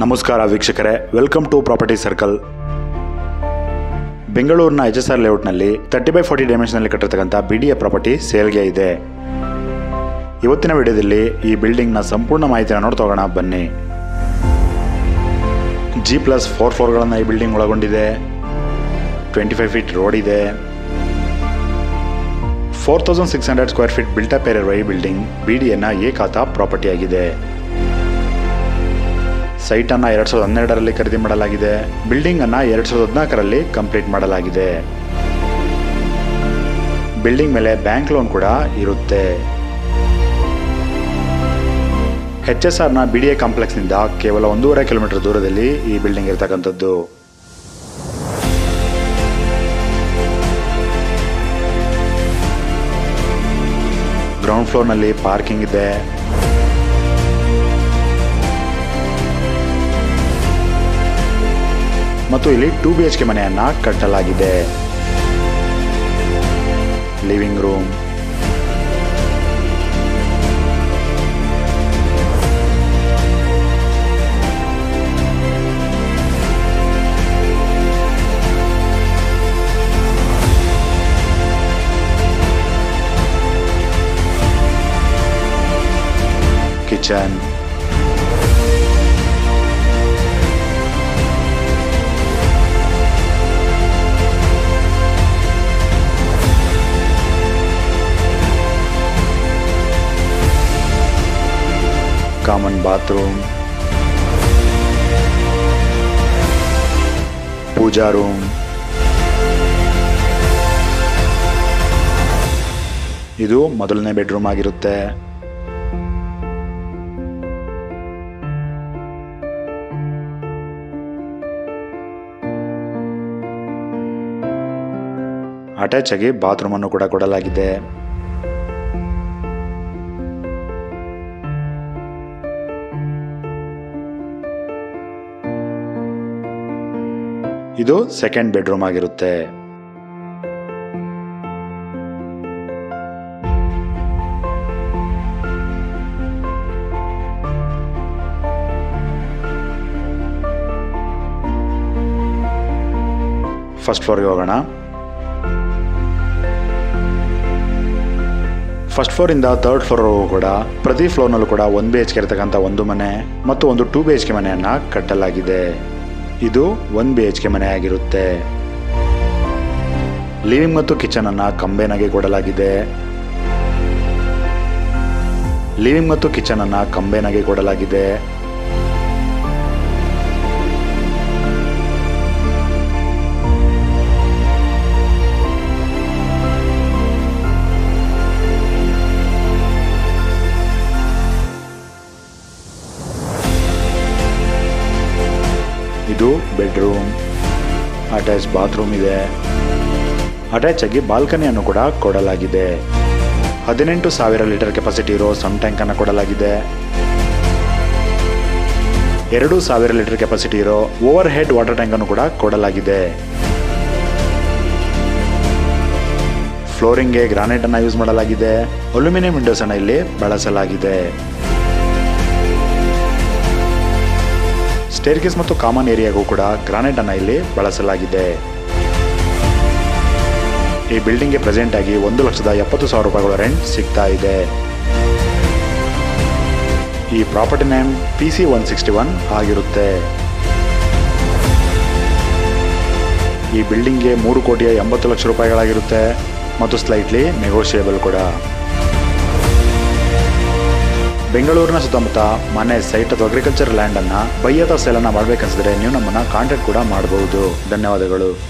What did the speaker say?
ನಮಸ್ಕಾರ ವೀಕ್ಷಕರೇ, welcome to property circle. ಬೆಂಗಳೂರಿನ HSR ಲೇಔಟ್ನಲ್ಲಿ 30x40 ಡೈಮೆನ್ಷನ್ನಲ್ಲಿ ಕಟ್ಟಿರ್ತಕ್ಕಂಥ BDA ಪ್ರಾಪರ್ಟಿ ಸೇಲ್ಗೆ ಇದೆ. ಇವತ್ತಿನ ವಿಡಿಯೋದಲ್ಲಿ ಈ ಬಿಲ್ಡಿಂಗ್ನ ಸಂಪೂರ್ಣ ಮಾಹಿತಿಯನ್ನು ನೋಡ್ತೋಗೋಣ ಬನ್ನಿ. G+4 ಫ್ಲೋರ್ಗಳನ್ನು ಈ ಬಿಲ್ಡಿಂಗ್ ಒಳಗೊಂಡಿದೆ. 25 ಫೀಟ್ ರೋಡ್ ಇದೆ. 4600 ಸ್ಕ್ವೇರ್ ಫೀಟ್ ಬಿಲ್ಟಪ್ ಏರಿಯಾ ಇರುವ ಈ ಬಿಲ್ಡಿಂಗ್ BDAನ ಏಕಾತ ಪ್ರಾಪರ್ಟಿ ಆಗಿದೆ. ಸೈಟ್ ಅನ್ನು 2012ರಲ್ಲಿ ಖರೀದಿ ಮಾಡಲಾಗಿದೆ. ಬಿಲ್ಡಿಂಗ್ ಅನ್ನು 2014ರಲ್ಲಿ ಕಂಪ್ಲೀಟ್ ಮಾಡಲಾಗಿದೆ. ಬಿಲ್ಡಿಂಗ್ ಮೇಲೆ ಬ್ಯಾಂಕ್ ಲೋನ್ ಕೂಡ ಇರುತ್ತೆ. HSRನ BDA ಕಾಂಪ್ಲೆಕ್ಸ್ ನಿಂದ ಕೇವಲ 1.5 ಕಿಲೋಮೀಟರ್ ದೂರದಲ್ಲಿ ಈ ಬಿಲ್ಡಿಂಗ್ ಇರತಕ್ಕಂಥದ್ದು. ಗ್ರೌಂಡ್ ಫ್ಲೋರ್ನಲ್ಲಿ ಪಾರ್ಕಿಂಗ್ ಇದೆ. ಮತ್ತು ಇಲ್ಲಿ 2 BHK ಮನೆಯನ್ನ ಕಟ್ಟಲಾಗಿದೆ. Living room, kitchen, common bathroom, pooja room, ಇದು ಮೊದಲನೇ ಬೆಡ್ರೂಮ್ ಆಗಿರುತ್ತೆ. ಅಟ್ಯಾಚ್ ಆಗಿ ಬಾತ್ರೂಮ್ ಅನ್ನು ಕೂಡ ಕೊಡಲಾಗಿದೆ. ಇದು ಸೆಕೆಂಡ್ ಬೆಡ್ರೂಮ್ ಆಗಿರುತ್ತೆ. ಫಸ್ಟ್ ಫ್ಲೋರ್ಗೆ ಹೋಗೋಣ. ಫಸ್ಟ್ ಫ್ಲೋರ್ ಇಂದ ಥರ್ಡ್ ಫ್ಲೋರ್ ಕೂಡ ಪ್ರತಿ ಫ್ಲೋರ್ನಲ್ಲೂ ಕೂಡ 1 BHK ಇರತಕ್ಕಂಥ ಒಂದು ಮನೆ ಮತ್ತು ಒಂದು 2 BHK ಮನೆಯನ್ನ ಕಟ್ಟಲಾಗಿದೆ. ಇದು 1 BHK ಮನೆ ಆಗಿರುತ್ತೆ. ಲಿವಿಂಗ್ ಮತ್ತು ಕಿಚನ್ ಅನ್ನ ಕಂಬೈನಾಗಿ ಕೊಡಲಾಗಿದೆ. ಲಿವಿಂಗ್ ಮತ್ತು ಕಿಚನ್ ಅನ್ನ ಕಂಬೈನಾಗಿ ಕೊಡಲಾಗಿದೆ. ಇದು ಬೆಡ್ರೂಮ್. ಅಟ್ಯಾಚ್ ಬಾತ್ರೂಮ್ ಇದೆ. ಅಟ್ಯಾಚ್ ಆಗಿ ಬಾಲ್ಕನಿಯನ್ನು ಕೂಡ ಕೊಡಲಾಗಿದೆ. 18,000 ಲೀಟರ್ ಕೆಪಾಸಿಟಿ ಇರೋ ಸಮ್ ಟ್ಯಾಂಕ್ ಅನ್ನು ಕೊಡಲಾಗಿದೆ. 2,000 ಲೀಟರ್ ಕೆಪಾಸಿಟಿ ಇರೋ ಓವರ್ ಹೆಡ್ ವಾಟರ್ ಟ್ಯಾಂಕ್ ಅನ್ನು ಕೂಡ ಕೊಡಲಾಗಿದೆ. ಫ್ಲೋರಿಂಗ್ಗೆ ಗ್ರಾನೈಟ್ ಅನ್ನು ಯೂಸ್ ಮಾಡಲಾಗಿದೆ. ಅಲ್ಯೂಮಿನಿಯಂ ವಿಂಡೋಸ್ ಅನ್ನು ಇಲ್ಲಿ ಬಳಸಲಾಗಿದೆ. ಸ್ಟೇರ್ಕೇಸ್ ಮತ್ತು ಕಾಮನ್ ಏರಿಯಾಗೂ ಕೂಡ ಗ್ರಾನೈಟ್ ಅನ್ನು ಇಲ್ಲಿ ಬಳಸಲಾಗಿದೆ. ಈ ಬಿಲ್ಡಿಂಗ್ಗೆ ಪ್ರೆಸೆಂಟ್ ಆಗಿ 1,70,000 ರೂಪಾಯಿಗಳ ರೆಂಟ್ ಸಿಗ್ತಾ ಇದೆ. ಈ ಪ್ರಾಪರ್ಟಿ ನೇಮ್ PC161 ಆಗಿರುತ್ತೆ. ಈ ಬಿಲ್ಡಿಂಗ್ಗೆ 3,80,00,000 ರೂಪಾಯಿಗಳಾಗಿರುತ್ತೆ ಮತ್ತು ಸ್ಲೈಟ್ಲಿ ನೆಗೋಷಿಯೇಬಲ್ ಕೂಡ. ಬೆಂಗಳೂರಿನ ಸುತ್ತಮುತ್ತ ಮನೆ, ಸೈಟ್ ಅಥವಾ ಅಗ್ರಿಕಲ್ಚರ್ ಲ್ಯಾಂಡ್ ಅನ್ನ ಬೈ ಅಥವಾ ಸೇಲ್ ಅನ್ನ ಮಾಡಬೇಕನ್ಸಿದ್ರೆ ನೀವು ನಮ್ಮನ್ನ ಕಾಂಟ್ಯಾಕ್ಟ್ ಕೂಡ ಮಾಡಬಹುದು. ಧನ್ಯವಾದಗಳು.